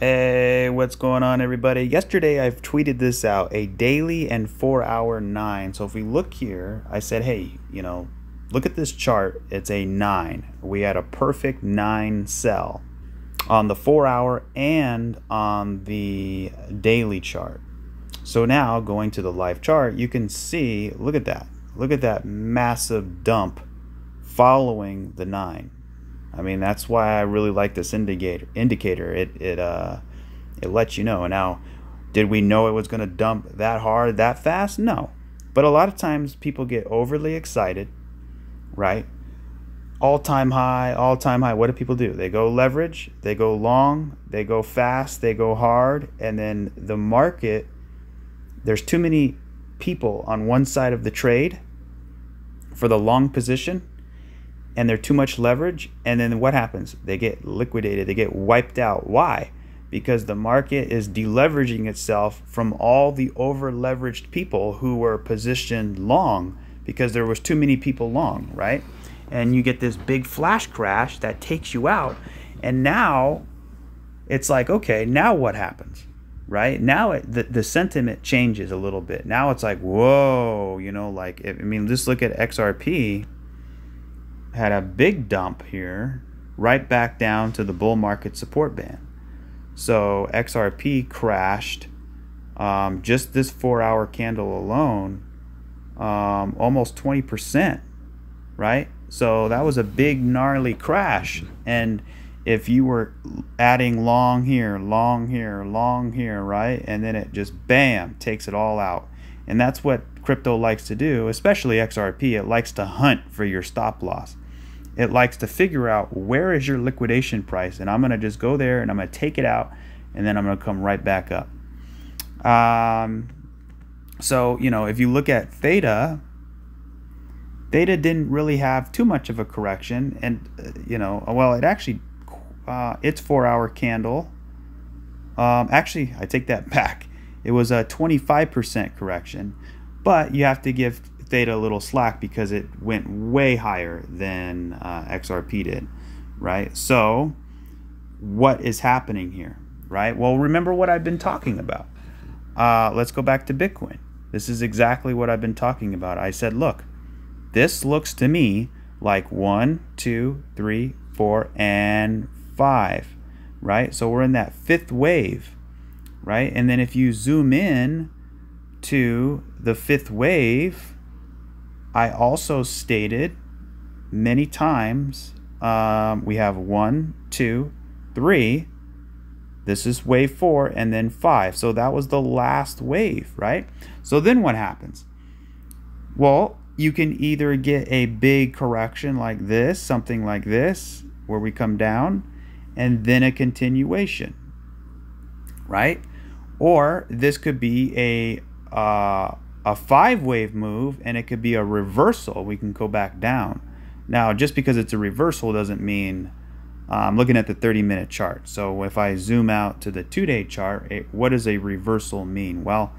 Hey, what's going on, everybody? Yesterday I've tweeted this out, a daily and 4-hour 9. So if we look here, I said, hey, look at this chart. It's a 9. We had a perfect 9 sell on the 4-hour and on the daily chart. So now going to the live chart, you can see, look at that. Look at that massive dump following the 9. I mean, that's why I really like this indicator. It lets you know. Now, did we know it was going to dump that hard, that fast? No. But a lot of times people get overly excited, right? All-time high, all-time high. What do people do? They go leverage, they go long, they go fast, they go hard, and then the market, there's too many people on one side of the trade for the long position, and they're too much leverage, and then what happens? They get liquidated, they get wiped out. Why? Because the market is deleveraging itself from all the over leveraged people who were positioned long because there was too many people long, right? And you get this big flash crash that takes you out, and now it's like, okay, now what happens, right? Now the sentiment changes a little bit. Now it's like, whoa, just look at XRP. Had a big dump here, right back down to the bull market support band. So XRP crashed, just this 4-hour candle alone, almost 20%, right? So that was a big gnarly crash. And if you were adding long here, long here, long here, right? And then it just bam, takes it all out. And that's what crypto likes to do, especially XRP. It likes to hunt for your stop loss. It likes to figure out where is your liquidation price, and I'm going to just go there and I'm going to take it out, and then I'm going to come right back up. So if you look at THETA didn't really have too much of a correction, and well, it actually its 4-hour candle, actually I take that back. It was a 25% correction, but you have to give THETA a little slack because it went way higher than XRP did, right? So what is happening here, right? Well, remember what I've been talking about. Let's go back to Bitcoin. This is exactly what I've been talking about. I said, look, this looks to me like 1, 2, 3, 4, and 5, right? So we're in that 5th wave, right? And then if you zoom in to the 5th wave, I also stated many times, we have 1, 2, 3. This is wave 4, and then 5. So that was the last wave, right? So then what happens? Well, you can either get a big correction like this, something like this, where we come down, and then a continuation, right? Or this could be a 5-wave move, and it could be a reversal. We can go back down. Now, just because it's a reversal doesn't mean I'm looking at the 30-minute chart. So if I zoom out to the 2-day chart, what does a reversal mean? Well,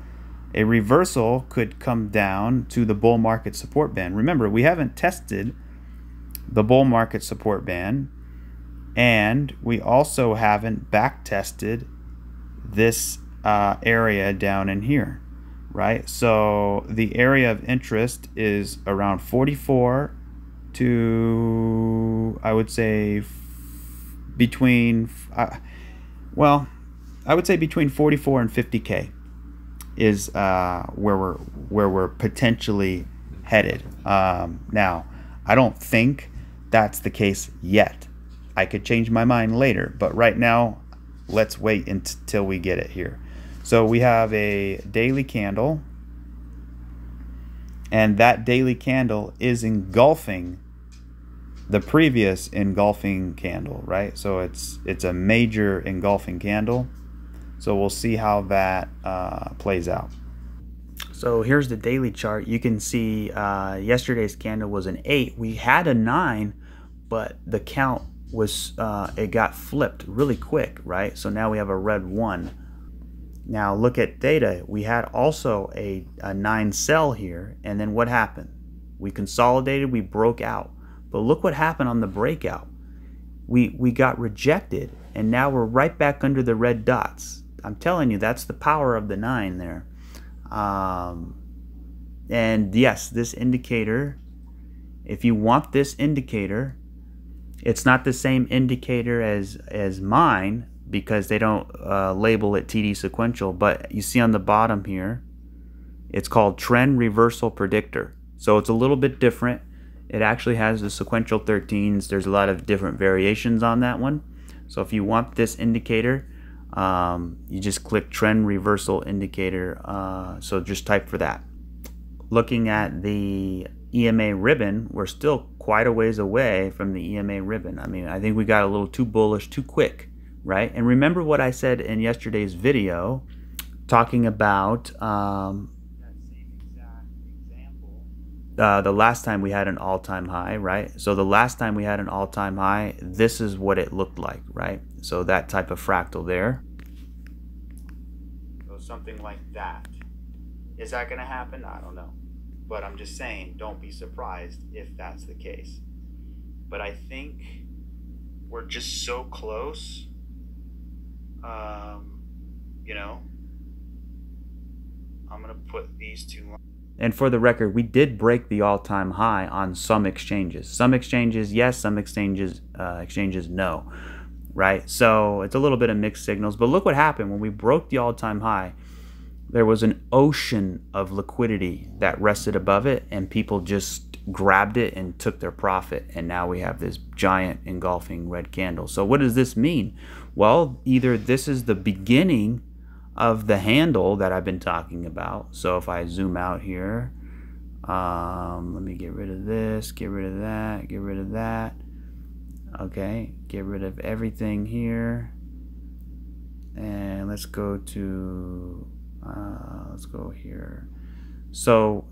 a reversal could come down to the bull market support band. Remember, we haven't tested the bull market support band, and we also haven't back tested this area down in here, right? So the area of interest is around 44 to, I would say, between well, I would say between 44 and 50K is where we're potentially headed. Now, I don't think that's the case yet. I could change my mind later, but right now, let's wait until we get it here. So we have a daily candle, and that daily candle is engulfing the previous engulfing candle, right? So it's a major engulfing candle. So we'll see how that plays out. So here's the daily chart. You can see yesterday's candle was an 8. We had a 9, but the count was it got flipped really quick, right? So now we have a red 1. Now look at THETA. We had also a 9 sell here, and then what happened? We consolidated, we broke out. But look what happened on the breakout. we got rejected, and now we're right back under the red dots. I'm telling you, that's the power of the 9 there. And yes, this indicator, if you want this indicator, it's not the same indicator as mine, because they don't label it TD sequential, but you see on the bottom here, it's called Trend Reversal Predictor. So it's a little bit different. It actually has the sequential 13s. There's a lot of different variations on that one. So if you want this indicator, you just click Trend Reversal Indicator. So just type for that. Looking at the EMA ribbon, we're still quite a ways away from the EMA ribbon. I mean, I think we got a little too bullish too quick, right? And remember what I said in yesterday's video, talking about the last time we had an all-time high, right? So the last time we had an all-time high, this is what it looked like, right? So that type of fractal there. So something like that. Is that going to happen? I don't know. But I'm just saying, don't be surprised if that's the case. But I think we're just so close. You know, I'm going to put these two lines. And for the record, we did break the all-time high on some exchanges. Some exchanges, yes. Some exchanges, no. Right? So it's a little bit of mixed signals. But look what happened when we broke the all-time high. There was an ocean of liquidity that rested above it, and people just grabbed it and took their profit. And now we have this giant engulfing red candle. So what does this mean? Well, either this is the beginning of the handle that I've been talking about. So if I zoom out here, let me get rid of this, get rid of that, get rid of that. Okay, get rid of everything here. And let's go to, let's go here. So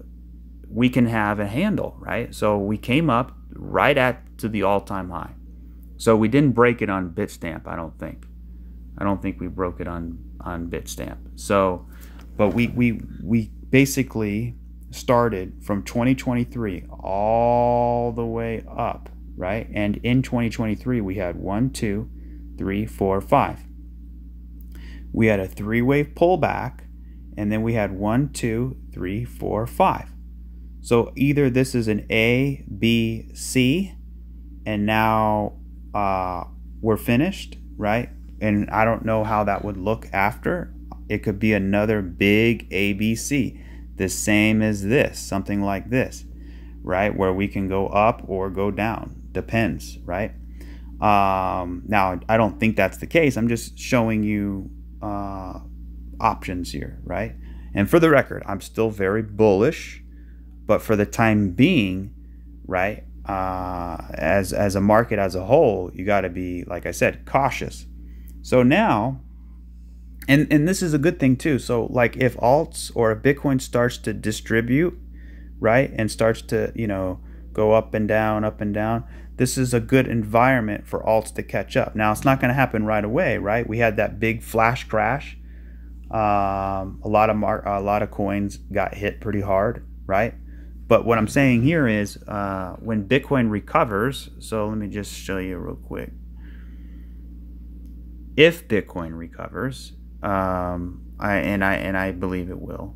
we can have a handle, right? So we came up right to the all-time high. So we didn't break it on Bitstamp, I don't think. I don't think we broke it on Bitstamp. So, but we basically started from 2023 all the way up, right? And in 2023 we had 1, 2, 3, 4, 5. We had a 3-wave pullback, and then we had 1, 2, 3, 4, 5. So either this is an A, B, C, and now we're finished, right? And I don't know how that would look after. It could be another big ABC, the same as this, something like this, right? Where we can go up or go down, depends, right? Now, I don't think that's the case. I'm just showing you options here, right? And for the record, I'm still very bullish, but for the time being, right, as a market as a whole, you got to be, like I said, cautious. So now, and this is a good thing too. So like if alts or if Bitcoin starts to distribute, right, and starts to, you know, go up and down, this is a good environment for alts to catch up. Now it's not going to happen right away, right? We had that big flash crash. A lot of coins got hit pretty hard, right? But what I'm saying here is when Bitcoin recovers, so let me just show you real quick. If Bitcoin recovers, I believe it will.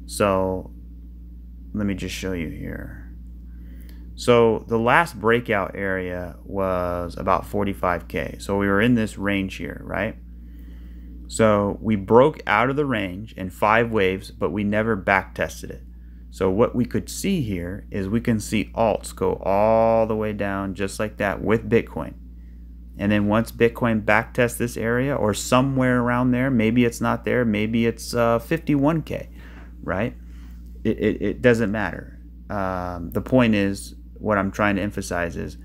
So let me just show you here. So the last breakout area was about 45K. So we were in this range here, right? So we broke out of the range in 5 waves, but we never back tested it. So what we could see here is we can see alts go all the way down just like that with Bitcoin. And then once Bitcoin backtests this area or somewhere around there, maybe it's not there, maybe it's 51K, right? It doesn't matter. The point is, what I'm trying to emphasize is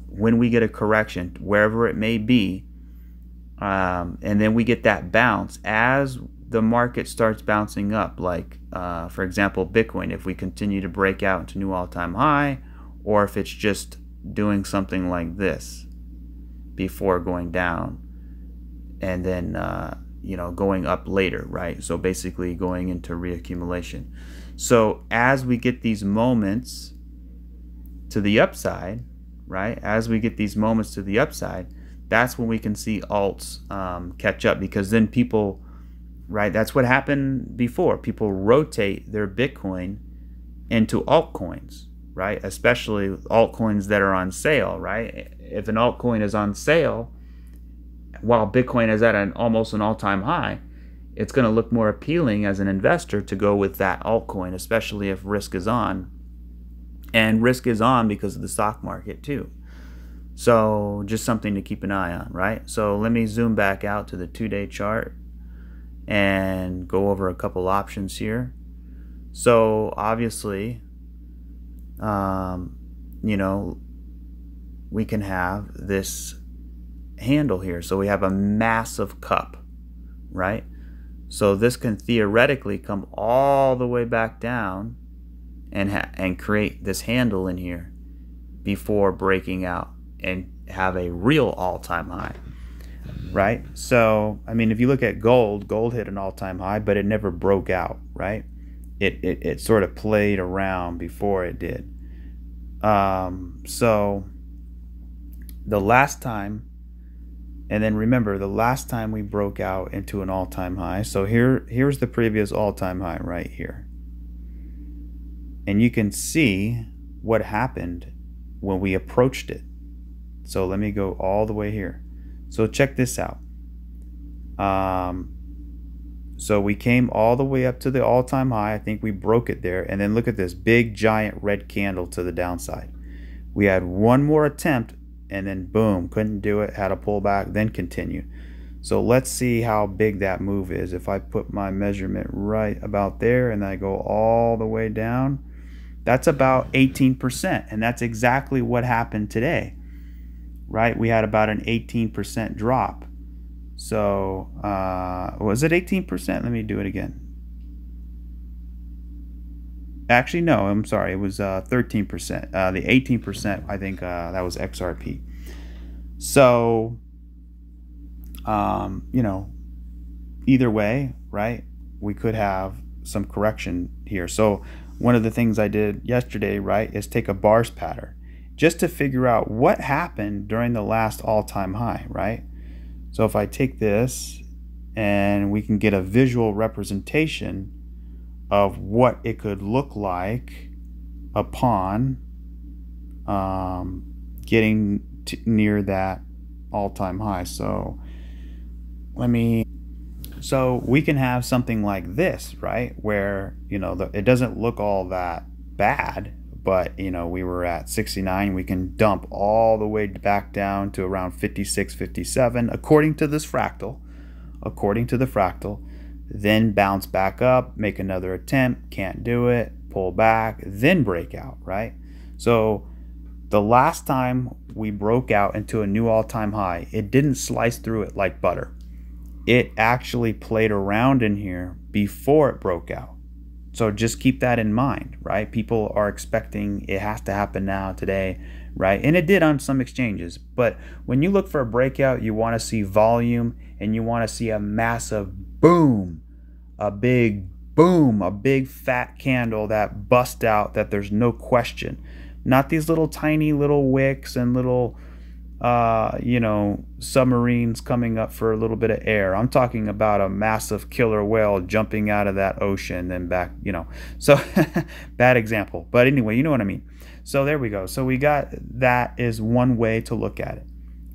when we get a correction, wherever it may be, and then we get that bounce, as the market starts bouncing up, like for example, Bitcoin, if we continue to break out into new all-time high, or if it's just doing something like this before going down and then you know, going up later, right? So basically going into reaccumulation. So as we get these moments to the upside, right? As we get these moments to the upside, that's when we can see alts catch up, because then people, right, that's what happened before. People rotate their Bitcoin into altcoins, right? Especially altcoins that are on sale, right? If an altcoin is on sale while Bitcoin is at almost an all-time high, it's going to look more appealing as an investor to go with that altcoin, especially if risk is on. And risk is on because of the stock market too. So just something to keep an eye on, right? So let me zoom back out to the 2-day chart and go over a couple options here. So obviously, you know, we can have this handle here. So we have a massive cup, right? So this can theoretically come all the way back down and create this handle in here before breaking out and have a real all-time high, right? So, I mean, if you look at gold hit an all-time high, but it never broke out, right? It sort of played around before it did. So the last time, and then remember, the last time we broke out into an all-time high, so here's the previous all-time high right here. And you can see what happened when we approached it. So let me go all the way here. So check this out. So we came all the way up to the all-time high. I think we broke it there. And then look at this big giant red candle to the downside. We had one more attempt, and then boom, couldn't do it, had a pullback, then continued. So let's see how big that move is. If I put my measurement right about there and I go all the way down, that's about 18%. And that's exactly what happened today, right? We had about an 18% drop. So was it 18%? Let me do it again. Actually, no, I'm sorry. It was 13%. The 18%, I think that was XRP. So, you know, either way, right, we could have some correction here. So one of the things I did yesterday, right, is take a bars pattern just to figure out what happened during the last all-time high, right? So if I take this and we can get a visual representation of what it could look like upon getting near that all-time high. So so we can have something like this, right, where, you know, it doesn't look all that bad, but, you know, we were at 69. We can dump all the way back down to around 56, 57, according to this fractal, then bounce back up, make another attempt, can't do it, pull back, then break out, right? So the last time we broke out into a new all-time high, it didn't slice through it like butter. It actually played around in here before it broke out. So just keep that in mind, right? People are expecting it has to happen now, today, right? And it did on some exchanges. But when you look for a breakout, you want to see volume and you want to see a massive boom, a big boom, a big fat candle that busts out, that there's no question. Not these little tiny little wicks and little you know, submarines coming up for a little bit of air. I'm talking about a massive killer whale jumping out of that ocean and back, you know. So bad example, but anyway, you know what I mean. So there we go. So we got, that is one way to look at it,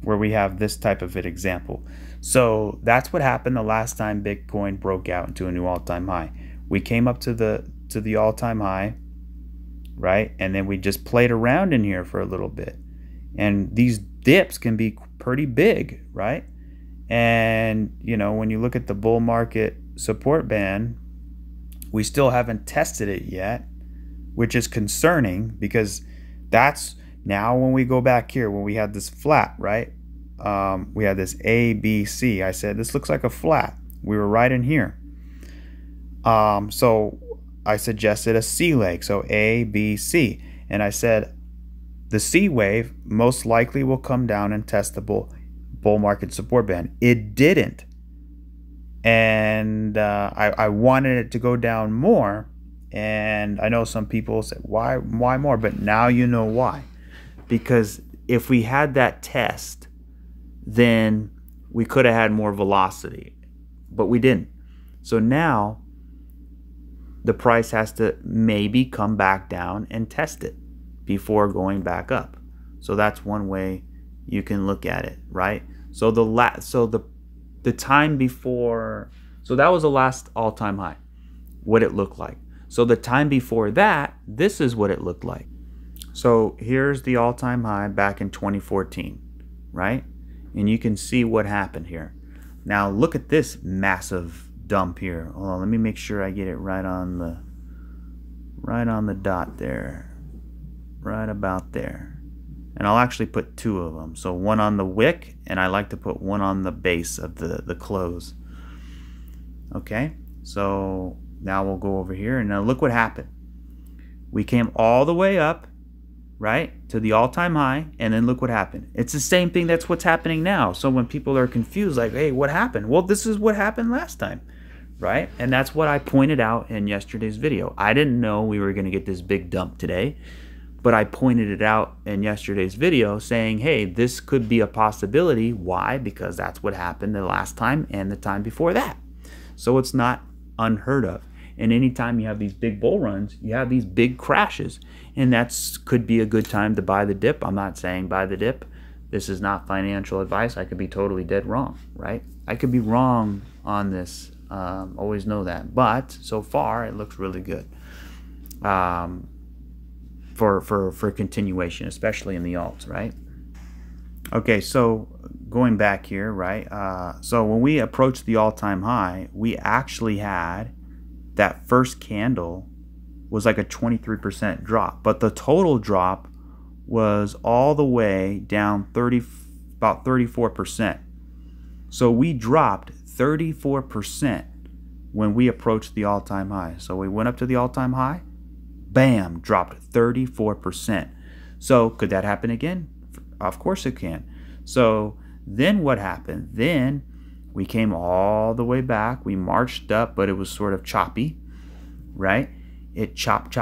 where we have this type of an example. So that's what happened the last time Bitcoin broke out into a new all-time high. We came up to the all-time high, right? And then we just played around in here for a little bit. And these dips can be pretty big, right? And, you know, when you look at the bull market support band, we still haven't tested it yet, which is concerning, because that's now when we go back here, when we had this flat, right? We had this A, B, C. I said, this looks like a flat. We were right in here. So I suggested a C leg, so A, B, C. And I said, the C wave most likely will come down and test the bull market support band. It didn't. And I wanted it to go down more. And I know some people said, why more? But now you know why. Because if we had that test, then we could have had more velocity, but we didn't. So now the price has to maybe come back down and test it before going back up. So that's one way you can look at it, right? So the time before, so that was the last all-time high, what it looked like. So the time before that, this is what it looked like. So here's the all-time high back in 2014, right? And you can see what happened here. Now look at this massive dump here. Hold on, let me make sure I get it right on the dot there, right about there. And I'll actually put two of them. So one on the wick, and I like to put one on the base of the close. Okay, so now we'll go over here, and now look what happened. We came all the way up, right, to the all-time high, and then look what happened. It's the same thing. That's what's happening now. So when people are confused, like, hey, what happened? Well, this is what happened last time, right? And that's what I pointed out in yesterday's video. I didn't know we were going to get this big dump today, but I pointed it out in yesterday's video saying, hey, this could be a possibility. Why? Because that's what happened the last time and the time before that. So it's not unheard of. And anytime you have these big bull runs, you have these big crashes. And that's could be a good time to buy the dip. I'm not saying buy the dip. This is not financial advice. I could be totally dead wrong, right? I could be wrong on this. Always know that. But so far, it looks really good. For continuation, especially in the alts, right? Okay, so going back here, right? So when we approached the all-time high, we actually had that first candle was like a 23% drop, but the total drop was all the way down about 34%. So we dropped 34% when we approached the all-time high. So we went up to the all-time high, bam, dropped 34%. So could that happen again? Of course it can. So then what happened? Then we came all the way back. We marched up, but it was sort of choppy, right? It chopped,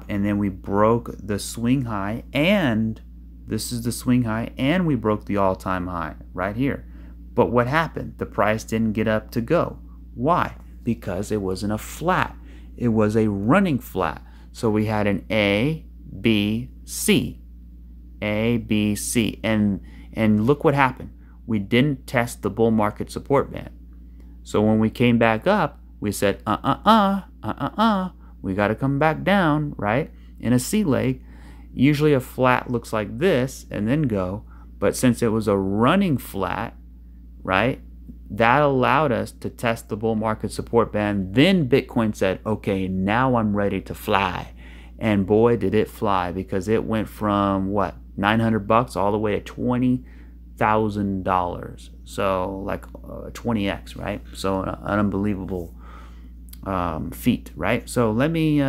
and then we broke the swing high, and this is the swing high, and we broke the all-time high right here. But what happened? The price didn't get up to go. Why? Because it wasn't a flat. It was a running flat. So we had an A, B, C. A, B, C. And look what happened. We didn't test the bull market support band. So when we came back up, we said, we got to come back down, right? In a C leg, usually a flat looks like this and then go. But since it was a running flat, right, that allowed us to test the bull market support band. Then Bitcoin said, okay, now I'm ready to fly. And boy, did it fly, because it went from what, $900 all the way to $20,000. So like 20x, right? So an unbelievable feat, right? So let me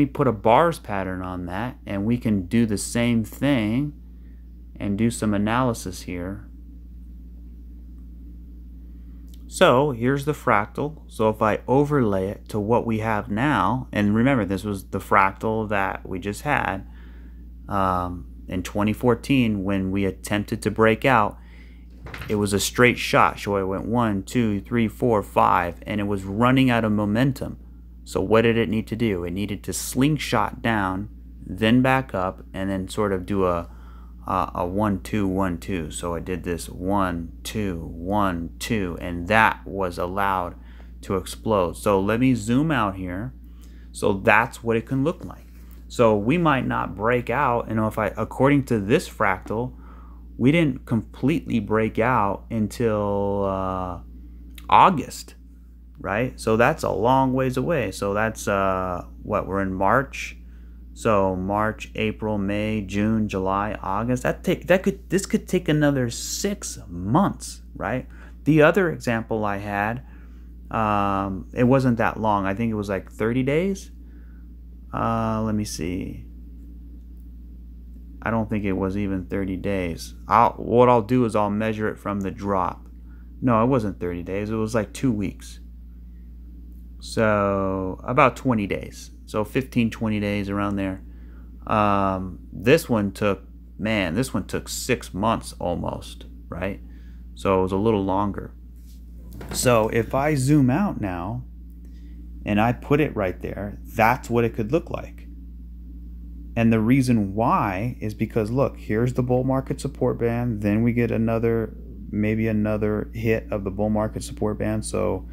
put a bars pattern on that, and we can do the same thing and do some analysis here. So here's the fractal. So if I overlay it to what we have now, and remember this was the fractal that we just had in 2014 when we attempted to break out. It was a straight shot. So it went 1, 2, 3, 4, 5, and it was running out of momentum. So what did it need to do? It needed to slingshot down, then back up, and then sort of do a 1, 2, 1, 2. So I did this 1, 2, 1, 2, and that was allowed to explode. So let me zoom out here. So that's what it can look like. So we might not break out, and according to this fractal, we didn't completely break out until August, right? So that's a long ways away. So that's what, we're in March. So March, April, May, June, July, August. This could take another 6 months, right? The other example I had, it wasn't that long. I think it was like 30 days. Let me see. I don't think it was even 30 days. What I'll do is I'll measure it from the drop. No, it wasn't 30 days. It was like 2 weeks. So about 20 days. So 15, 20 days around there. This one took man, this one took 6 months almost, right? So it was a little longer. So if I zoom out now and I put it right there, that's what it could look like. And the reason why is because, look, here's the bull market support band. Then we get maybe another hit of the bull market support band. So,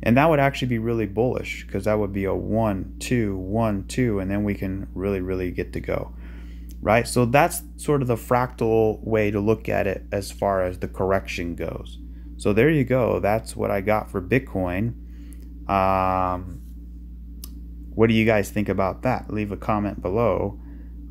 and that would actually be really bullish, because that would be a 1, 2, 1, 2, and then we can really get to go, right? So that's sort of the fractal way to look at it as far as the correction goes. So there you go. That's what I got for Bitcoin. What do you guys think about that? Leave a comment below.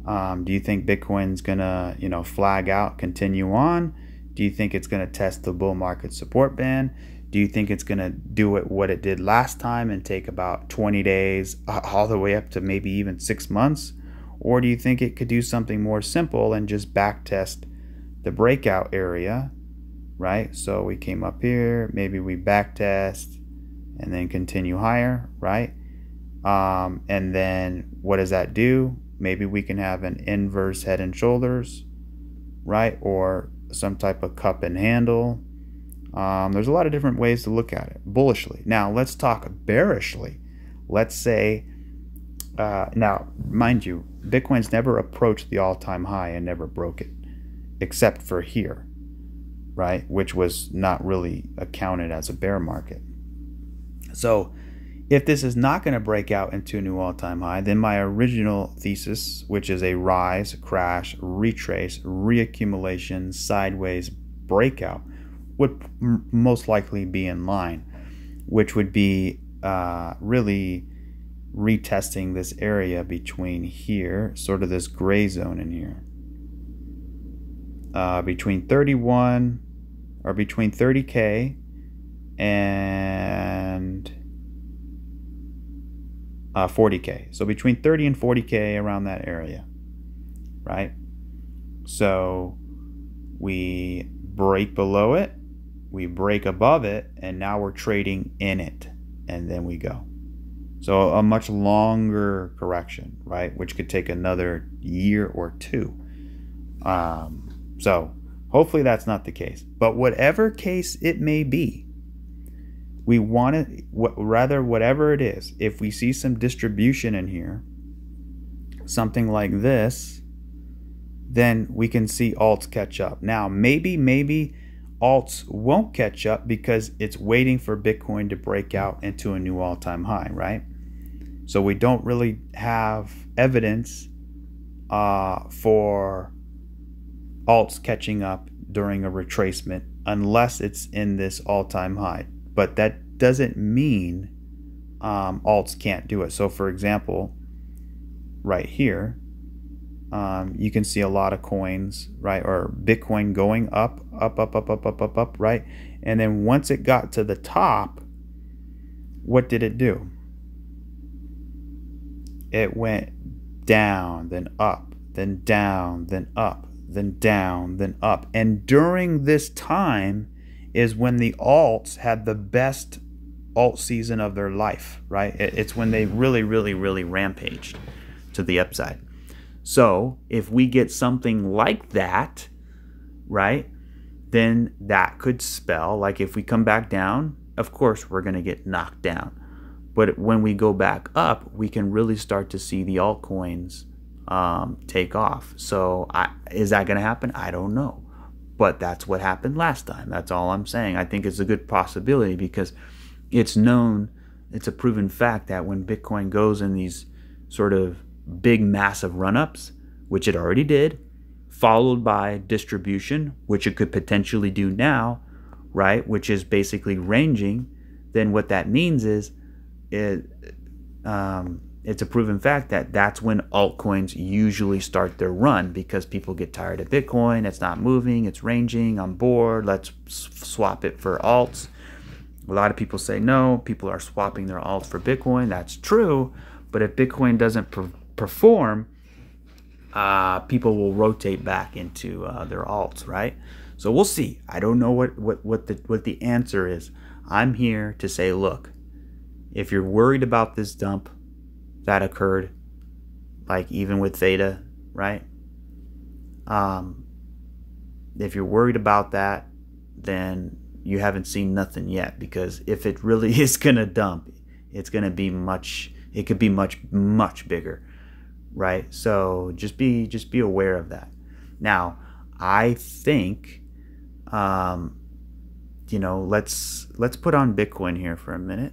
Do you think Bitcoin's gonna, flag out, continue on? Do you think it's gonna test the bull market support band? Do you think it's gonna do what it did last time and take about 20 days all the way up to maybe even 6 months? Or do you think it could do something more simple and just back test the breakout area, right? So we came up here, maybe we back test and then continue higher, right? And then what does that do? Maybe we can have an inverse head and shoulders, right? Or some type of cup and handle. There's a lot of different ways to look at it bullishly. Now let's talk bearishly. Let's say, now mind you, Bitcoin's never approached the all-time high and never broke it, except for here, right? Which was not really accounted as a bear market. So if this is not going to break out into a new all-time high, then my original thesis, which is a rise, crash, retrace, reaccumulation, sideways breakout, would most likely be in line, which would be really retesting this area between here, sort of this gray zone in here, between 31 or between 30K and 40K. So between 30 and 40K, around that area, right? So we break below it, we break above it, and now we're trading in it, and then we go. So a much longer correction, right? Which could take another year or two. So hopefully that's not the case. But whatever case it may be, we want it, whatever it is, if we see some distribution in here, something like this, then we can see alts catch up. Now, maybe alts won't catch up because it's waiting for Bitcoin to break out into a new all-time high, right? So we don't really have evidence for alts catching up during a retracement unless it's in this all-time high. But that doesn't mean alts can't do it. So for example, right here, you can see a lot of coins, right? Or Bitcoin going up, right? And then once it got to the top, what did it do? It went down, then up, then down, then up, then down, then up. And during this time is when the alts had the best alt season of their life, right? It's when they really rampaged to the upside. So if we get something like that, right, then that could spell, like if we come back down, of course we're going to get knocked down. But when we go back up, we can really start to see the altcoins take off. So is that going to happen? I don't know. But that's what happened last time. That's all I'm saying. I think it's a good possibility because it's known, it's a proven fact that when Bitcoin goes in these sort of big massive run-ups, which it already did, followed by distribution, which it could potentially do now, right, which is basically ranging, then what that means is it's a proven fact that that's when altcoins usually start their run because people get tired of Bitcoin. It's not moving. It's ranging. I'm bored. Let's swap it for alts. A lot of people say no. People are swapping their alts for Bitcoin. That's true. But if Bitcoin doesn't perform, people will rotate back into their alts, right? So we'll see. I don't know what the answer is. I'm here to say, look, if you're worried about this dump that occurred, like even with THETA, right? If you're worried about that, then you haven't seen nothing yet, because if it really is gonna dump, it's gonna be much, it could be much bigger, right? So just be aware of that. Now, I think, you know, let's put on Bitcoin here for a minute.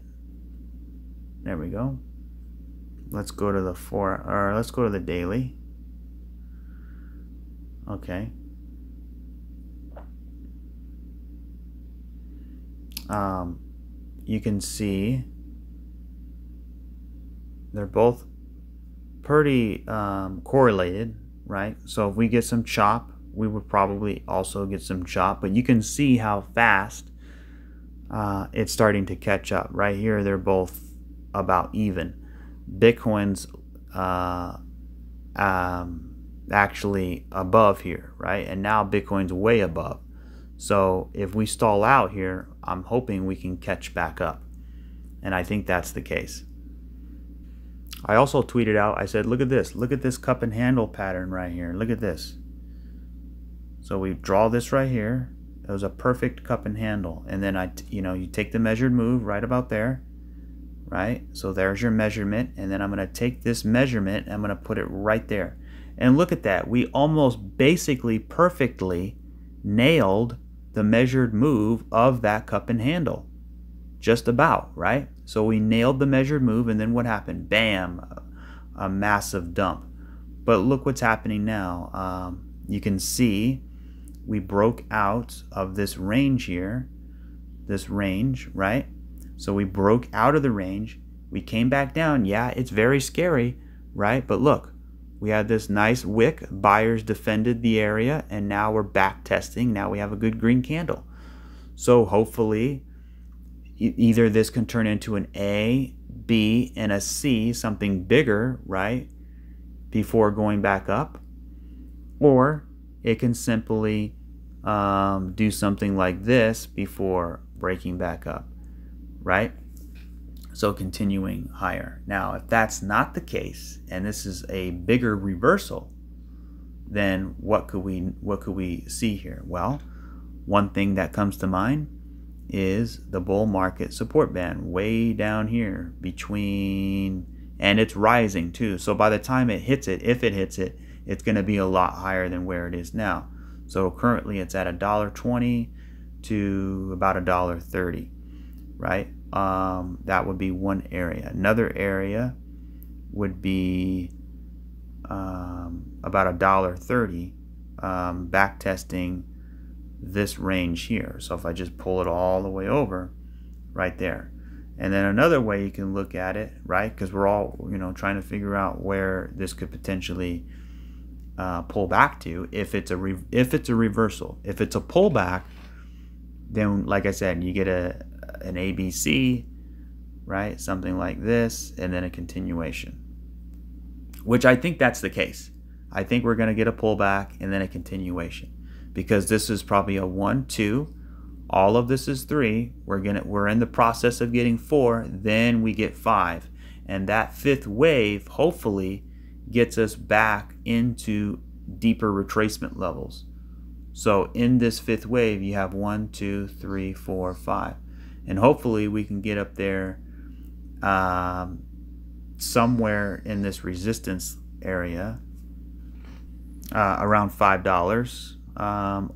There we go. Let's go to the let's go to the daily. Okay. You can see they're both pretty correlated, right? So if we get some chop, we would probably also get some chop, but you can see how fast it's starting to catch up. Right here, they're both about even. Bitcoin's actually above here, right? And now Bitcoin's way above. So if we stall out here, I'm hoping we can catch back up. And I think that's the case. I also tweeted out, I said, look at this cup and handle pattern right here. Look at this. So we draw this right here. It was a perfect cup and handle. And then you take the measured move right about there, right? So there's your measurement. And then I'm going to take this measurement and I'm going to put it right there. And look at that. We almost basically perfectly nailed the measured move of that cup and handle. Just about, right? So we nailed the measured move, and then what happened? Bam, a massive dump. But look what's happening now. You can see we broke out of this range here, this range, right? So we broke out of the range. We came back down. Yeah, it's very scary, right? But look, we had this nice wick. Buyers defended the area, and now we're back testing. Now we have a good green candle. So hopefully, either this can turn into an A, B, and a C, something bigger, right, before going back up, or it can simply do something like this before breaking back up, right? So continuing higher. Now, if that's not the case, and this is a bigger reversal, then what could we see here? Well, one thing that comes to mind is the bull market support band way down here between, and it's rising too. So by the time it hits it, if it hits it, it's going to be a lot higher than where it is now. So currently it's at $1.20 to about $1.30, right? That would be one area. Another area would be about $1.30, back testing this range here. So if I just pull it all the way over right there. And then another way you can look at it, right, because we're all trying to figure out where this could potentially pull back to, if it's a reversal. If it's a pullback, then like I said, you get an ABC, right, something like this, and then a continuation, which I think that's the case. I think we're going to get a pullback and then a continuation, because this is probably a 1, 2, all of this is 3, we're in the process of getting 4, then we get 5, and that fifth wave hopefully gets us back into deeper retracement levels. So in this fifth wave, you have 1, 2, 3, 4, 5, and hopefully we can get up there somewhere in this resistance area, around $5,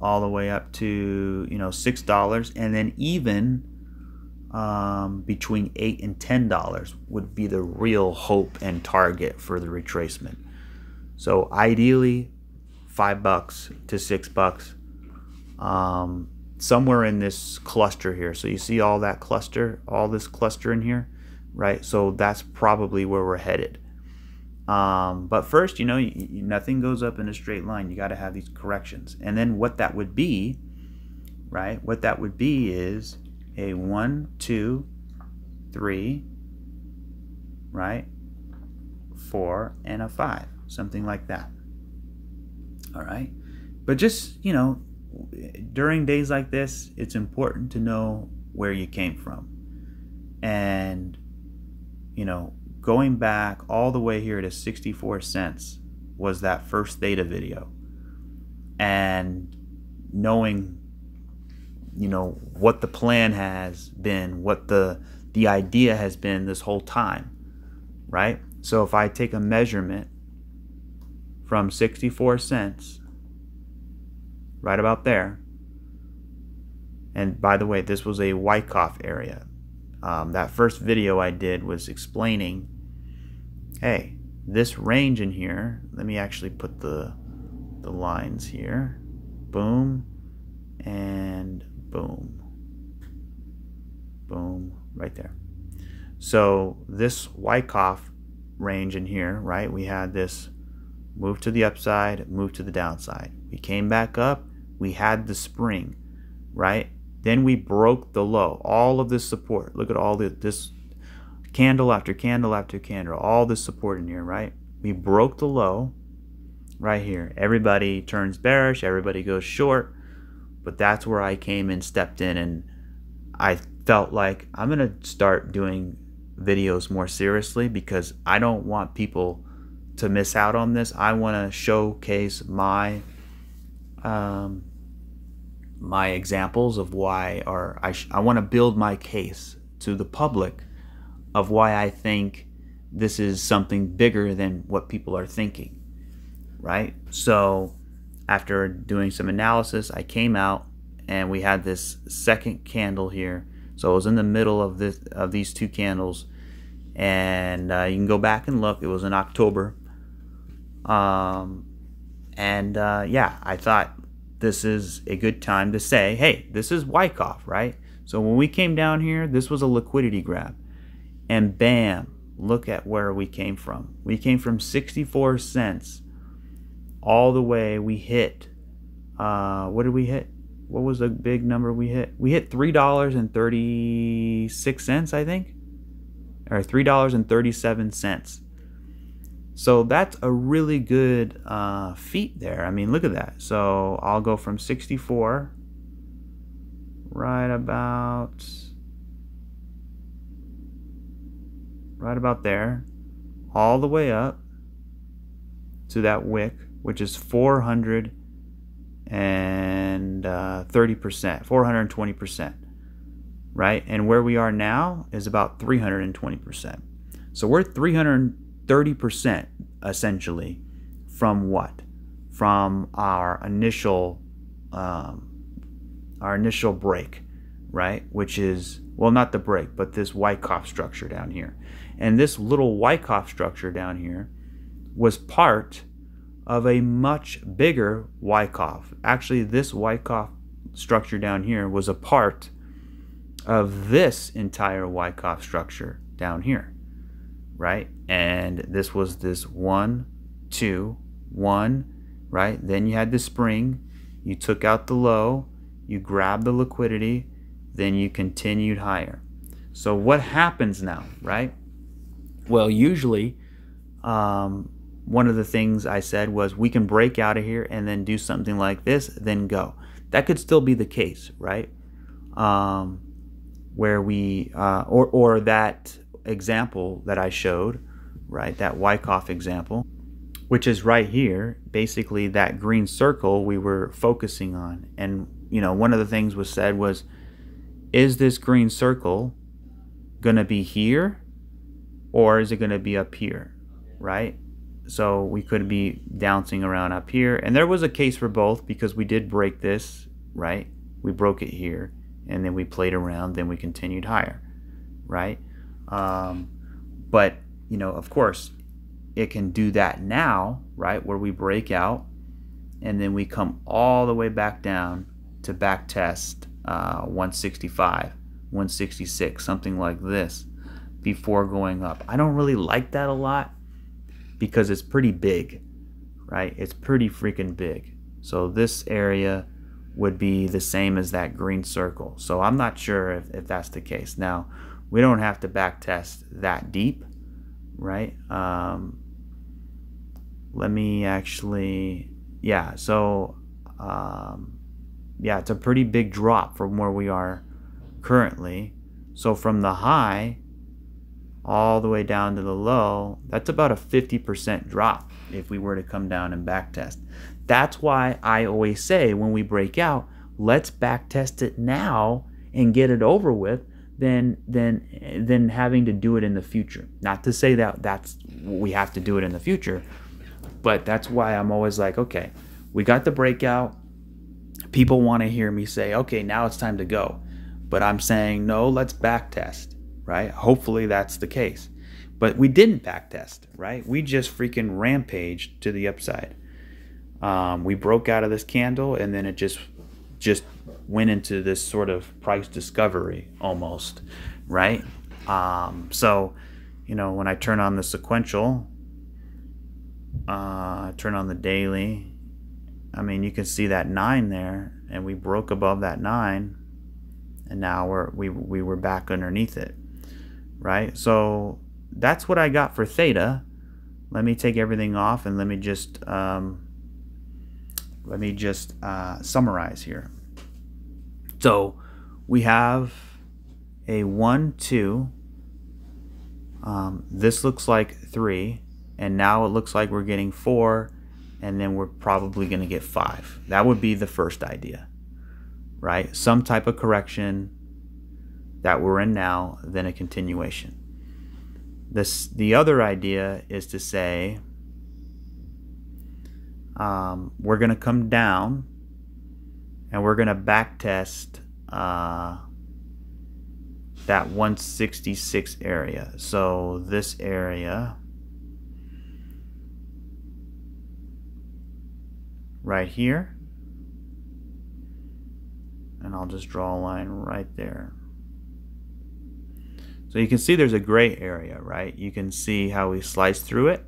all the way up to $6, and then even between $8 and $10 would be the real hope and target for the retracement. So ideally $5 to $6, somewhere in this cluster here. So you see all that cluster, all this cluster in here, right? So that's probably where we're headed. But first, nothing goes up in a straight line. You got to have these corrections. And then what that would be, right? What that would be is a 1, 2, 3, right? 4, and a 5, something like that. All right. But just, during days like this, it's important to know where you came from. And, going back all the way here to 64 cents was that first THETA video. and knowing, what the plan has been, what the idea has been this whole time, right? So if I take a measurement from 64 cents, right about there, and by the way, this was a Wyckoff area. That first video I did was explaining, hey, this range in here, let me actually put the lines here, boom, and boom, boom, right there. So this Wyckoff range in here, right, we had this move to the upside, move to the downside. We came back up, we had the spring, right? Then we broke the low, all of this support. Look at all this candle after candle after candle, all this support in here, right? We broke the low right here. Everybody turns bearish, everybody goes short, but that's where I came and stepped in, and I felt like I'm gonna start doing videos more seriously because I don't want people to miss out on this. I want to showcase my my examples of why, or I want to build my case to the public of why I think this is something bigger than what people are thinking, right? So after doing some analysis, I came out and we had this second candle here. So it was in the middle of these two candles, and you can go back and look. It was in October, yeah, I thought this is a good time to say, hey, this is Wyckoff, right? So when we came down here, this was a liquidity grab, and bam, look at where we came from. We came from 64 cents all the way. We hit, what did we hit? What was the big number we hit? We hit $3.36, I think, or $3.37. So that's a really good feat there. I mean, look at that. So I'll go from 64 right about there, all the way up to that wick, which is 430%, 420%, right? And where we are now is about 320%. So we're 330% essentially from what? From our initial break, right? Which is, well, not the break, but this Wyckoff structure down here. And this little Wyckoff structure down here was part of a much bigger Wyckoff. Actually, this Wyckoff structure down here was a part of this entire Wyckoff structure down here, right? And this was this 1, 2, 1, right? Then you had the spring, you took out the low, you grabbed the liquidity, then you continued higher. So what happens now, right? Well, usually one of the things I said was we can break out of here and then do something like this, then go. That could still be the case, right? Where we or that example that I showed, right, that Wyckoff example, which is right here, basically that green circle we were focusing on. And one of the things was said was, is this green circle gonna be here or is it gonna be up here, right? So we could be bouncing around up here, and there was a case for both because we did break this, right? We broke it here and then we played around, then we continued higher, right? But of course it can do that now, right, where we break out and then we come all the way back down to back test 165, 166, something like this, before going up. I don't really like that a lot because it's pretty big, right? It's pretty freaking big. So this area would be the same as that green circle. So I'm not sure if that's the case. Now, we don't have to back test that deep, right? Let me actually, yeah, so yeah, it's a pretty big drop from where we are currently. So from the high all the way down to the low, that's about a 50% drop if we were to come down and back test. That's why I always say when we break out, let's back test it now and get it over with than having to do it in the future. Not to say that we have to do it in the future, but that's why I'm always like, okay, we got the breakout. People want to hear me say, okay, now it's time to go. But I'm saying, no, let's back test, right? Hopefully that's the case. But we didn't back test, right? We just freaking rampaged to the upside. We broke out of this candle, and then it just went into this sort of price discovery almost, right? So, you know, when I turn on the sequential, turn on the daily, I mean, you can see that 9 there, and we broke above that 9, and now we were back underneath it, right? So that's what I got for theta. Let me take everything off, and let me just summarize here. So we have a 1, 2. This looks like 3, and now it looks like we're getting 4, and then we're probably going to get 5. That would be the first idea, right? Some type of correction that we're in now, then a continuation. The other idea is to say we're going to come down and we're going to back test that 166 area. So this area right here, and I'll just draw a line right there. So you can see there's a gray area, right? You can see how we sliced through it,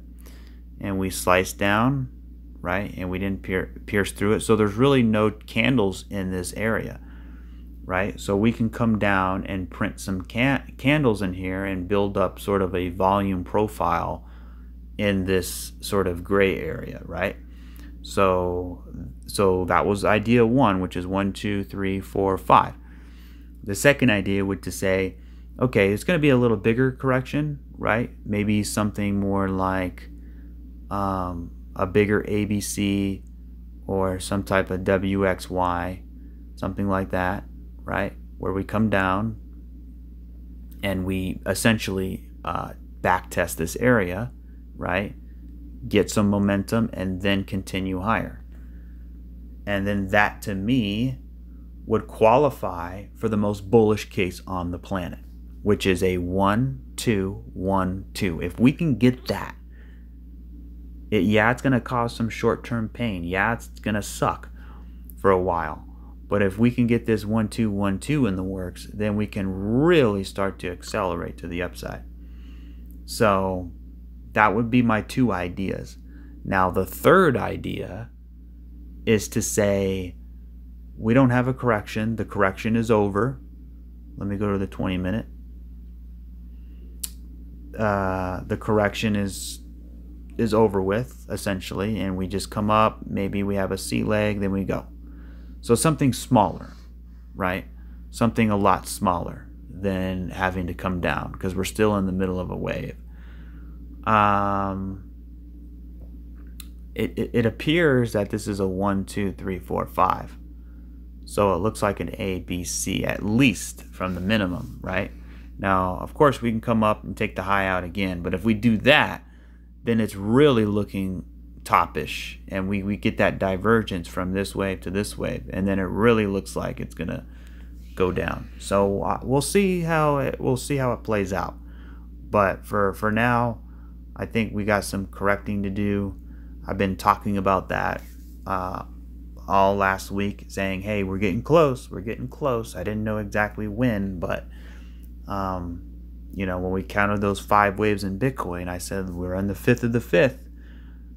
and we sliced down, right? And we didn't pierce through it. So there's really no candles in this area, right? So we can come down and print some candles in here and build up sort of a volume profile in this sort of gray area, right? So that was idea 1, which is 1, 2, 3, 4, 5. The second idea would to say, okay, it's going to be a little bigger correction, right? Maybe something more like a bigger ABC or some type of WXY, something like that, right? Where we come down and we essentially back test this area, right? Get some momentum and then continue higher. And then that to me would qualify for the most bullish case on the planet, which is a 1, 2, 1, 2. If we can get that, it's going to cause some short-term pain. Yeah, it's going to suck for a while. But if we can get this 1, 2, 1, 2 in the works, then we can really start to accelerate to the upside. So that would be my 2 ideas. Now the third idea is to say we don't have a correction. The correction is over. Let me go to the 20-minute. The correction is over with, essentially, and we just come up. Maybe we have a C leg, then we go. So something smaller, right? Something a lot smaller than having to come down, because we're still in the middle of a wave. It appears that this is a 1, 2, 3, 4, 5. So it looks like an A, B, C, at least from the minimum, right? Now, of course, we can come up and take the high out again, but if we do that, then it's really looking topish, and we get that divergence from this wave to this wave, and then it really looks like it's gonna go down. So we'll see how it plays out. But for now, I think we got some correcting to do. I've been talking about that all last week, saying, hey, we're getting close. We're getting close. I didn't know exactly when, but you know, when we counted those 5 waves in Bitcoin, I said we're on the 5th of the 5th,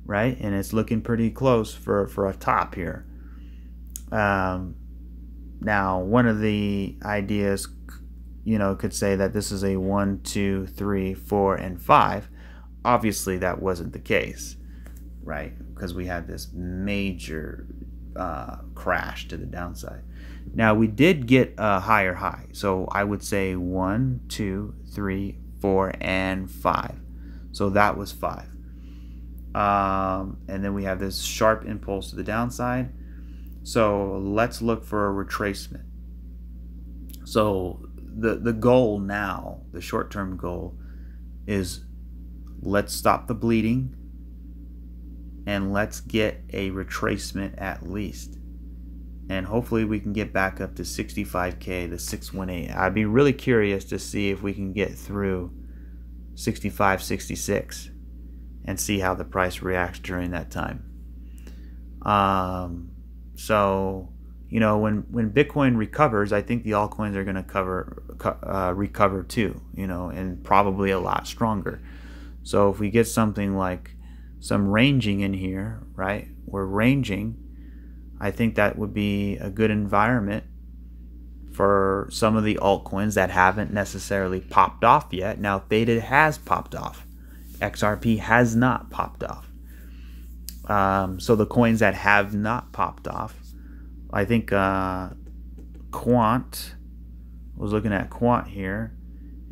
right? And it's looking pretty close for a top here. Now, one of the ideas, you know, could say that this is a 1, 2, 3, 4, and 5. Obviously, that wasn't the case, right? Because we had this major crash to the downside. Now, we did get a higher high. So I would say 1, 2, 3, 4, and 5. So that was 5. And then we have this sharp impulse to the downside. So let's look for a retracement. So the goal now, the short-term goal, is let's stop the bleeding and let's get a retracement at least. And hopefully we can get back up to 65K, the 618. I'd be really curious to see if we can get through 65, 66 and see how the price reacts during that time. So, you know, when Bitcoin recovers, I think the altcoins are going to recover too, you know, and probably a lot stronger. So if we get something like some ranging in here, right, we're ranging, I think that would be a good environment for some of the altcoins that haven't necessarily popped off yet. Now, THETA has popped off. XRP has not popped off. So the coins that have not popped off, I think Quant, I was looking at Quant here,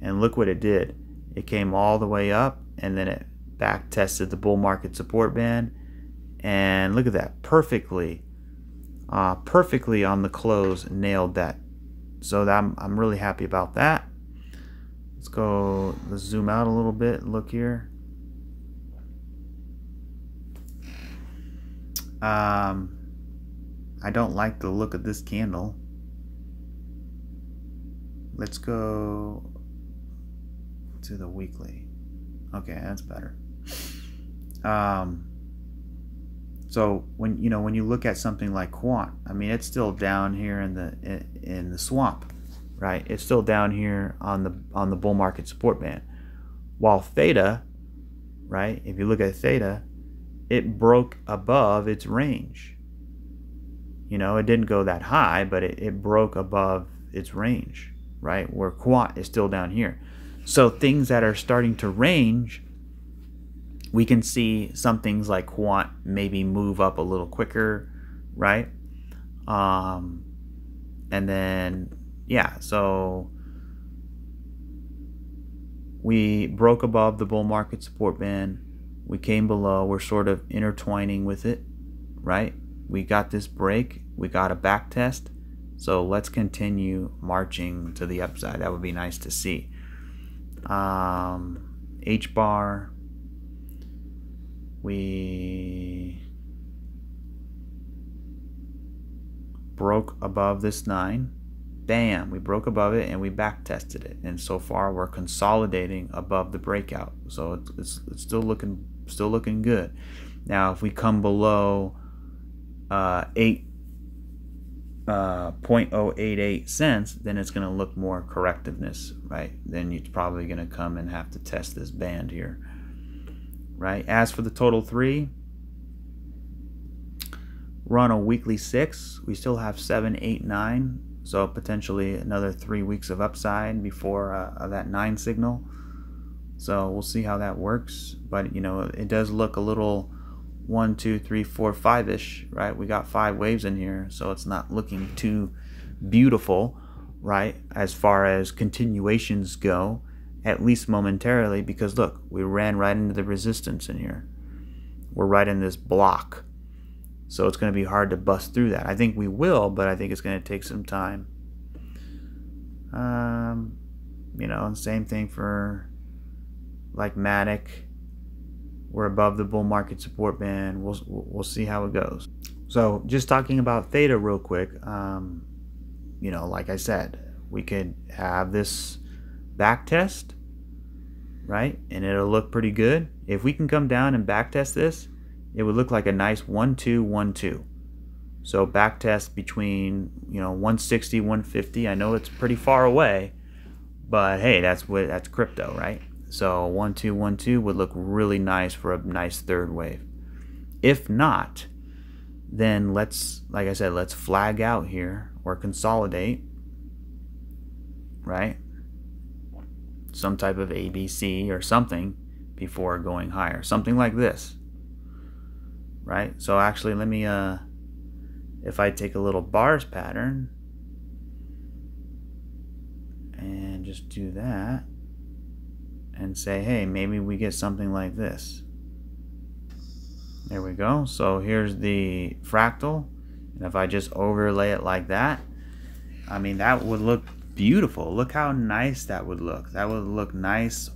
and look what it did. It came all the way up, and then it back tested the bull market support band, and look at that, perfectly on the close, nailed that. So I'm really happy about that. Let's zoom out a little bit, look here. I don't like the look of this candle. Let's go to the weekly. Okay, that's better. So when you look at something like Quant, I mean, it's still down here in the swamp, right? It's still down here on the bull market support band. While THETA, right? If you look at THETA, it broke above its range. You know, it didn't go that high, but it broke above its range, right? Where Quant is still down here. So things that are starting to range, we can see some things like Quant maybe move up a little quicker, right? And then, yeah, so we broke above the bull market support band. We came below. We're sort of intertwining with it, right? We got this break. We got a back test. So let's continue marching to the upside. That would be nice to see. H bar. We broke above this 9. Bam, we broke above it and we back tested it, and so far we're consolidating above the breakout. So it's still looking good. Now if we come below 0.088 cents, then it's going to look more correctiveness, right? Then you're probably going to come and have to test this band here, right? As for the total 3, we're on a weekly 6. We still have 7, 8, 9. So potentially another 3 weeks of upside before that 9 signal. So we'll see how that works. But, you know, it does look a little 1, 2, 3, 4, 5-ish, right? We got 5 waves in here, so it's not looking too beautiful, right, as far as continuations go, at least momentarily, because look, we ran right into the resistance in here. We're right in this block. So it's going to be hard to bust through that. I think we will, but I think it's going to take some time. You know, and same thing for like Matic. We're above the bull market support band. We'll see how it goes. So just talking about THETA real quick. You know, like I said, we could have this back test, right? And it'll look pretty good. If we can come down and back test this, it would look like a nice 1, 2, 1, 2. So back test between, you know, 160, 150. I know it's pretty far away, but hey, that's crypto, right? So 1, 2, 1, 2 would look really nice for a nice third wave. If not, then let's, like I said, let's flag out here or consolidate, right? Some type of ABC or something before going higher. Something like this. Right? So actually, let me, if I take a little bars pattern and just do that, and say, hey, maybe we get something like this. There we go. So here's the fractal, and if I just overlay it like that, I mean, that would look beautiful. Look how nice that would look. That would look nice,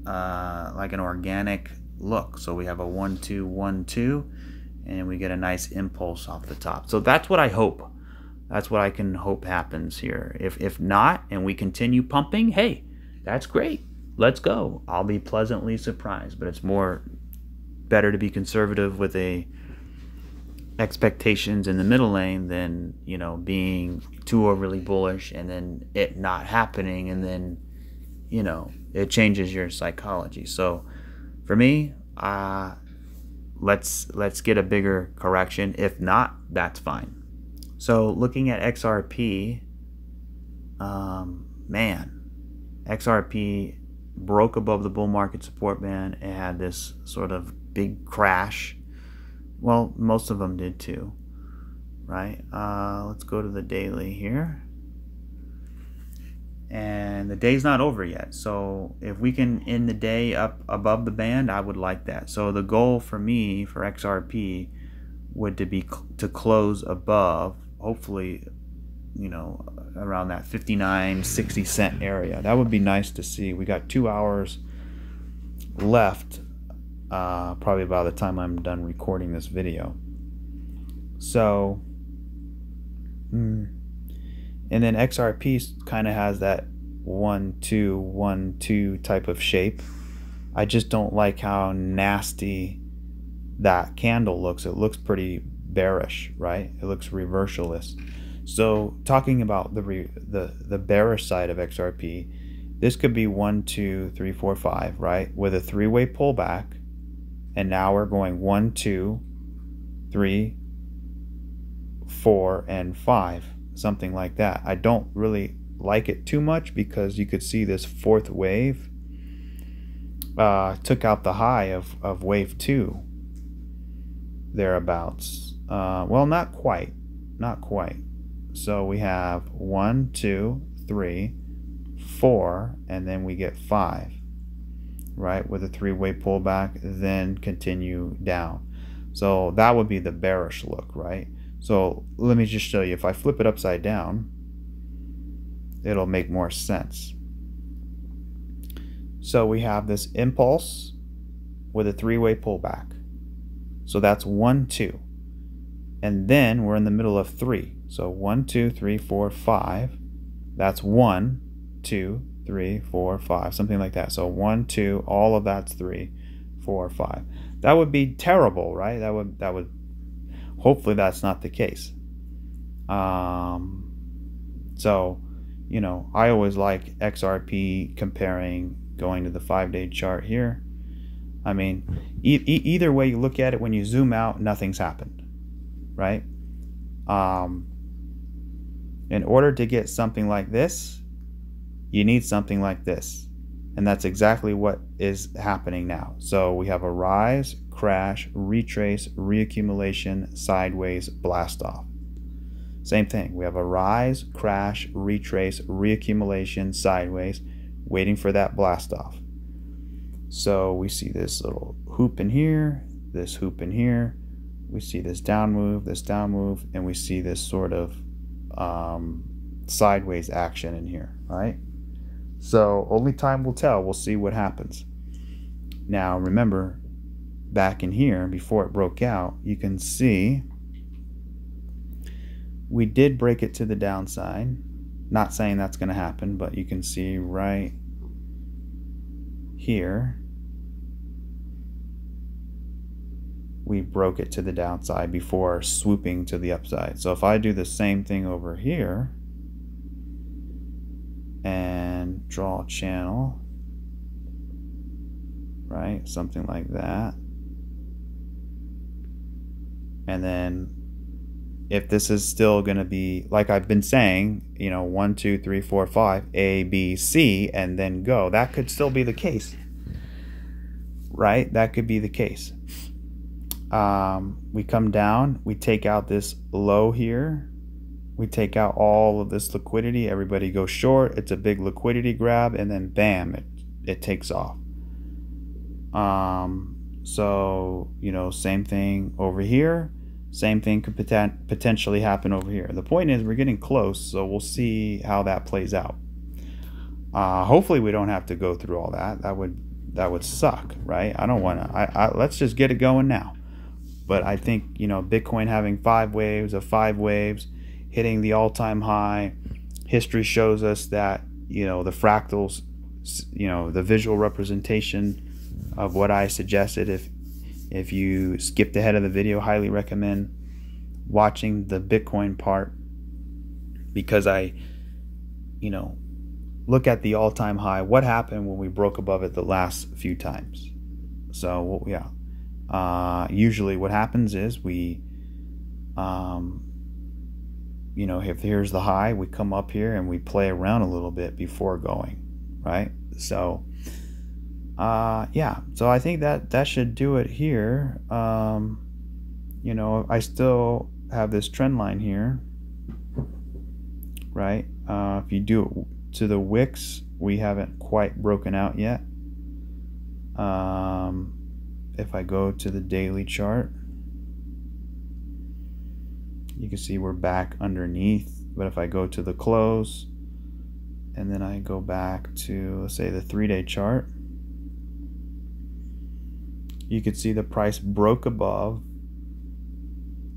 like an organic look. So we have a 1 2 1 2, and we get a nice impulse off the top. So that's what I hope. That's what I can hope happens here. If not, and we continue pumping, hey, that's great. Let's go. I'll be pleasantly surprised. But it's better to be conservative with a expectations in the middle lane than, you know, being too overly bullish and then it not happening, and then, you know, it changes your psychology. So for me, let's get a bigger correction. If not, that's fine. So looking at XRP, man, XRP broke above the bull market support band. It had this sort of big crash. Well, most of them did too, right? Let's go to the daily here. And the day's not over yet. So if we can end the day up above the band, I would like that. So the goal for me for XRP would to close above, hopefully, you know, around that 59-60 cent area. That would be nice to see. We got 2 hours left, probably by the time I'm done recording this video. So and then XRP kind of has that 1 2 1 2 type of shape. I just don't like how nasty that candle looks. It looks pretty bearish, right? It looks reversalist. So talking about the bearish side of XRP, this could be 1 2 3 4 5, right, with a three-way pullback, and now we're going 1 2 3 4 and 5, something like that. I don't really like it too much because you could see this fourth wave took out the high of wave 2 thereabouts. Well, not quite. So we have 1 2 3 4, and then we get 5, right, with a three-way pullback, then continue down. So that would be the bearish look, right? So let me just show you. If I flip it upside down, it'll make more sense. So we have this impulse with a three-way pullback. So that's 1 2, and then we're in the middle of 3. So 1 2 3 4 5. That's 1 2 3 4 5, something like that. So 1 2, all of that's 3 4 5. That would be terrible, right? That would hopefully that's not the case. So, you know, I always like XRP comparing, going to the 5-day chart here. I mean, either way you look at it, when you zoom out, nothing's happened, right? In order to get something like this, you need something like this. And that's exactly what is happening now. So we have a rise, crash, retrace, reaccumulation, sideways, blast off. Same thing. We have a rise, crash, retrace, reaccumulation, sideways, waiting for that blast off. So we see this little hoop in here, this hoop in here. We see this down move, and we see this sort of sideways action in here, right? So only time will tell. We'll see what happens. Now remember, back in here, before it broke out, you can see we did break it to the downside. Not saying that's going to happen, but you can see right here we broke it to the downside before swooping to the upside. So if I do the same thing over here and draw a channel, right, something like that, and then if this is still going to be, like I've been saying, you know, 1 2 3 4 5, A, B, C, and then go, that could still be the case, right? That could be the case. We come down, we take out this low here, we take out all of this liquidity, everybody goes short, it's a big liquidity grab, and then bam, it takes off. So, you know, same thing over here. Same thing could potentially happen over here. The point is we're getting close, so we'll see how that plays out. Hopefully we don't have to go through all that. That would suck, right? I don't want to. Let's just get it going now. But I think, you know, Bitcoin having 5 waves of 5 waves, hitting the all-time high. History shows us that, you know, the fractals, you know, the visual representation of what I suggested. If you skipped ahead of the video, highly recommend watching the Bitcoin part, because I, you know, look at the all-time high. What happened when we broke above it the last few times? So yeah, usually what happens is we, you know, if here's the high, we come up here and we play around a little bit before going, right? So yeah, so I think that should do it here. You know, I still have this trend line here, right? If you do it to the wicks, we haven't quite broken out yet. If I go to the daily chart, you can see we're back underneath. But if I go to the close and then I go back to, let's say, the 3-day chart, you can see the price broke above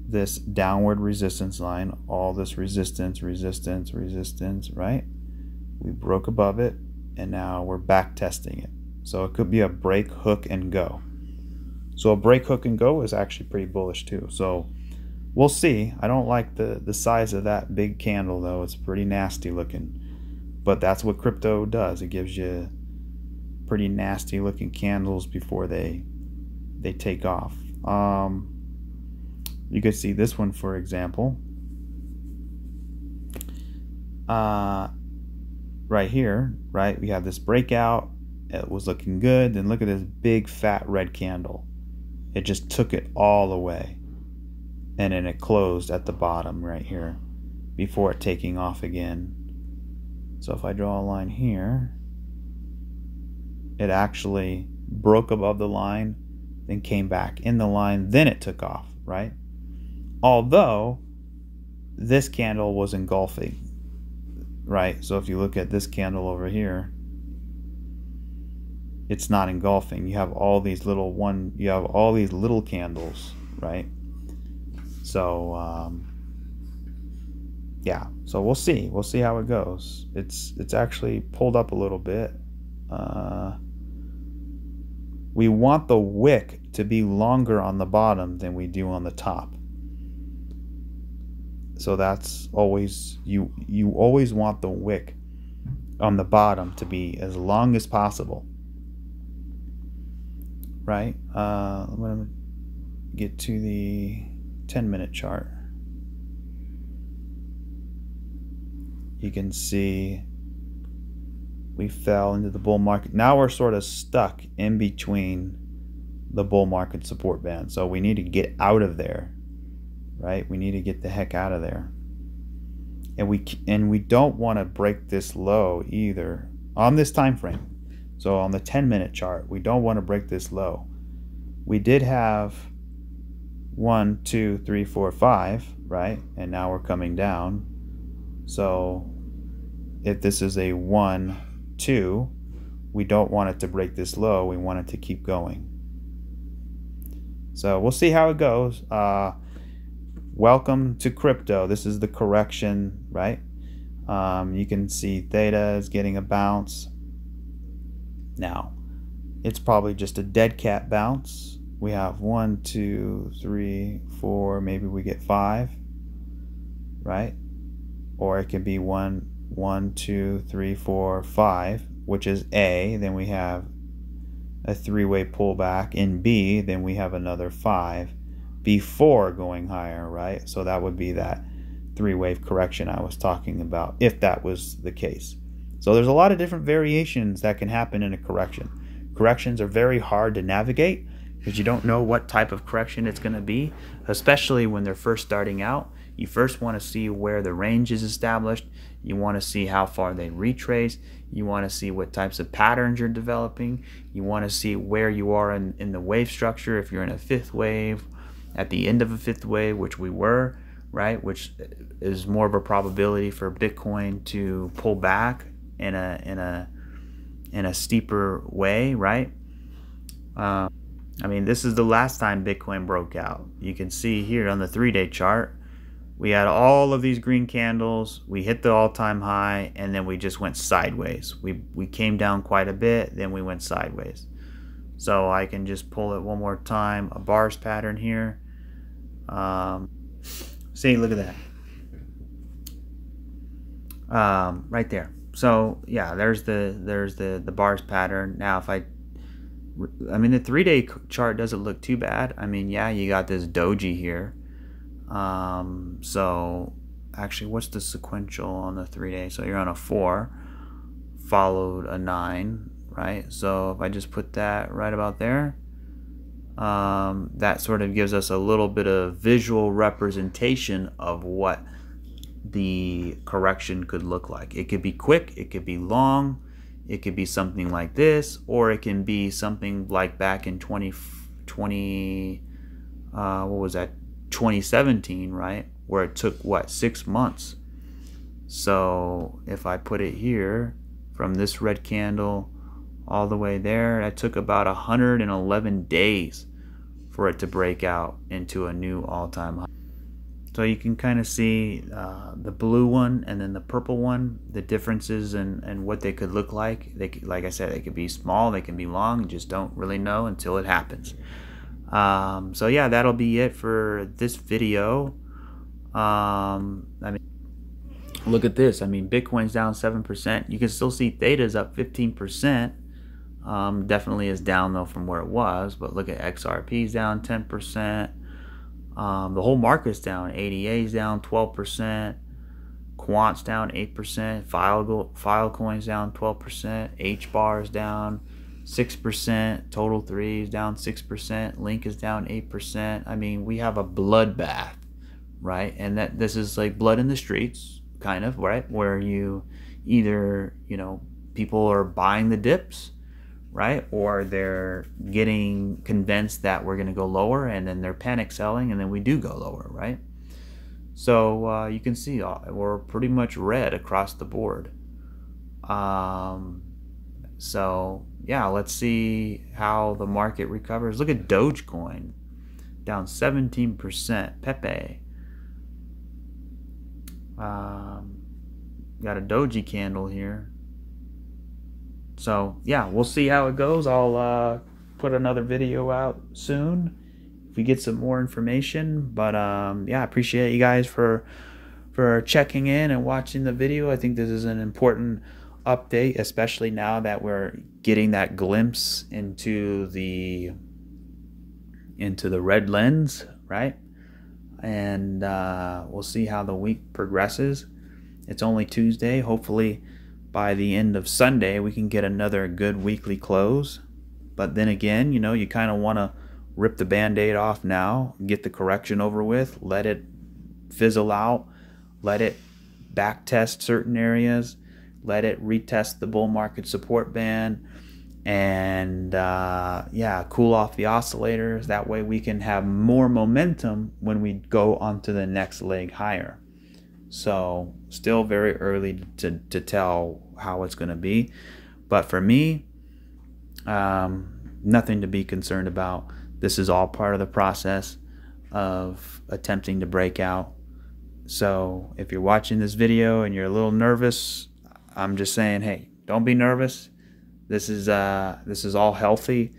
this downward resistance line, all this resistance, right? We broke above it, and now we're back testing it. So it could be a break, hook, and go. So a break, hook, and go is actually pretty bullish too. So we'll see. I don't like the size of that big candle though. It's pretty nasty looking. But that's what crypto does. It gives you pretty nasty looking candles before they take off. You could see this one, for example. Right here, right? We have this breakout. It was looking good. Then look at this big fat red candle. It just took it all away. And then it closed at the bottom right here before it taking off again. So if I draw a line here, it actually broke above the line, then came back in the line, then it took off, right? Although this candle was engulfing, right? So if you look at this candle over here, it's not engulfing. You have all these little candles, right? So yeah, so we'll see how it goes. It's actually pulled up a little bit. We want the wick to be longer on the bottom than we do on the top. So that's always, you always want the wick on the bottom to be as long as possible, right? I'm gonna get to the 10-minute chart. You can see we fell into the bull market. Now we're sort of stuck in between the bull market support band. So we need to get out of there, right? We need to get the heck out of there. And we don't want to break this low either on this time frame. So on the 10-minute chart, we don't want to break this low. We did have 1, 2, 3, 4, 5, right? And now we're coming down. So if this is a 1, 2, we don't want it to break this low. We want it to keep going. So we'll see how it goes. Welcome to crypto. This is the correction, right? You can see theta is getting a bounce. Now, it's probably just a dead cat bounce. We have 1, 2, 3, 4, maybe we get 5, right? Or it could be 1, 2, 3, 4, 5, which is A. Then we have a 3-way pullback. In B, then we have another 5 before going higher, right? So that would be that 3-wave correction I was talking about, if that was the case. So there's a lot of different variations that can happen in a correction. Corrections are very hard to navigate because you don't know what type of correction it's going to be, especially when they're first starting out. You first want to see where the range is established. You want to see how far they retrace. You want to see what types of patterns you're developing. You want to see where you are in the wave structure. If you're in a fifth wave, at the end of a fifth wave, which we were, right, which is more of a probability for Bitcoin to pull back in a steeper way, right? I mean, this is the last time Bitcoin broke out. You can see here on the 3-day chart, we had all of these green candles. We hit the all-time high, and then we just went sideways. We came down quite a bit, then we went sideways. So I can just pull it one more time, a bars pattern here. See, look at that. Right there. So yeah, there's the bars pattern. Now if I mean, the 3-day chart doesn't look too bad. I mean, yeah, you got this doji here. So actually, what's the sequential on the 3-day? So you're on a 4, followed a 9, right? So if I just put that right about there, that sort of gives us a little bit of visual representation of what the correction could look like. It could be quick, it could be long, it could be something like this, or it can be something like back in 2020, what was that, 2017, right, where it took what, 6 months. So if I put it here, from this red candle all the way there, that took about 111 days for it to break out into a new all-time high. So you can kind of see the blue one and then the purple one, the differences and what they could look like. They could, like I said, they could be small, they can be long. You just don't really know until it happens. So yeah, that'll be it for this video. I mean, look at this. I mean, Bitcoin's down 7%. You can still see Theta's up 15%. Definitely is down though from where it was. But look at XRP's down 10%. The whole market's down. ADA's down 12%. Quant's down 8%. Filecoin's down 12%. HBAR's down 6%. Total 3 is down 6%. Link is down 8%. I mean, we have a bloodbath, right? And that this is like blood in the streets, kind of, right? Where you either, you know, people are buying the dips, right? Or they're getting convinced that we're going to go lower, and then they're panic selling, and then we do go lower, right? So you can see we're pretty much red across the board. So yeah, let's see how the market recovers. Look at Dogecoin, down 17%. Pepe. Got a doji candle here. So yeah, we'll see how it goes. I'll put another video out soon if we get some more information. But yeah, I appreciate you guys for checking in and watching the video. I think this is an important update, especially now that we're getting that glimpse into the red lens, right? And we'll see how the week progresses. It's only Tuesday. Hopefully by the end of Sunday we can get another good weekly close. But then again, you know, you kind of want to rip the band-aid off now, get the correction over with, let it fizzle out, let it back test certain areas, let it retest the bull market support band, and yeah, cool off the oscillators. That way we can have more momentum when we go onto the next leg higher. So still very early to tell how it's going to be, but for me, nothing to be concerned about. This is all part of the process of attempting to break out. So if you're watching this video and you're a little nervous, I'm just saying, hey, don't be nervous. This is all healthy.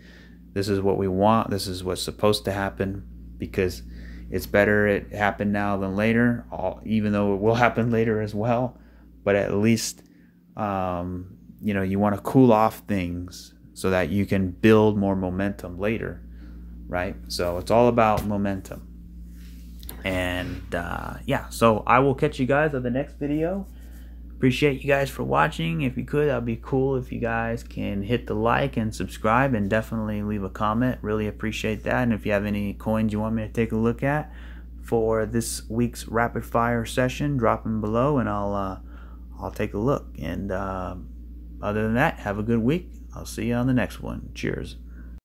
This is what we want. This is what's supposed to happen, because it's better it happen now than later, even though it will happen later as well. But at least, you know, you want to cool off things so that you can build more momentum later, right? So it's all about momentum. And yeah, so I will catch you guys on the next video. Appreciate you guys for watching. If you could, that'd be cool if you guys can hit the like and subscribe, and definitely leave a comment. Really appreciate that. And if you have any coins you want me to take a look at for this week's rapid fire session, drop them below and I'll take a look. And Other than that, have a good week. I'll see you on the next one. Cheers.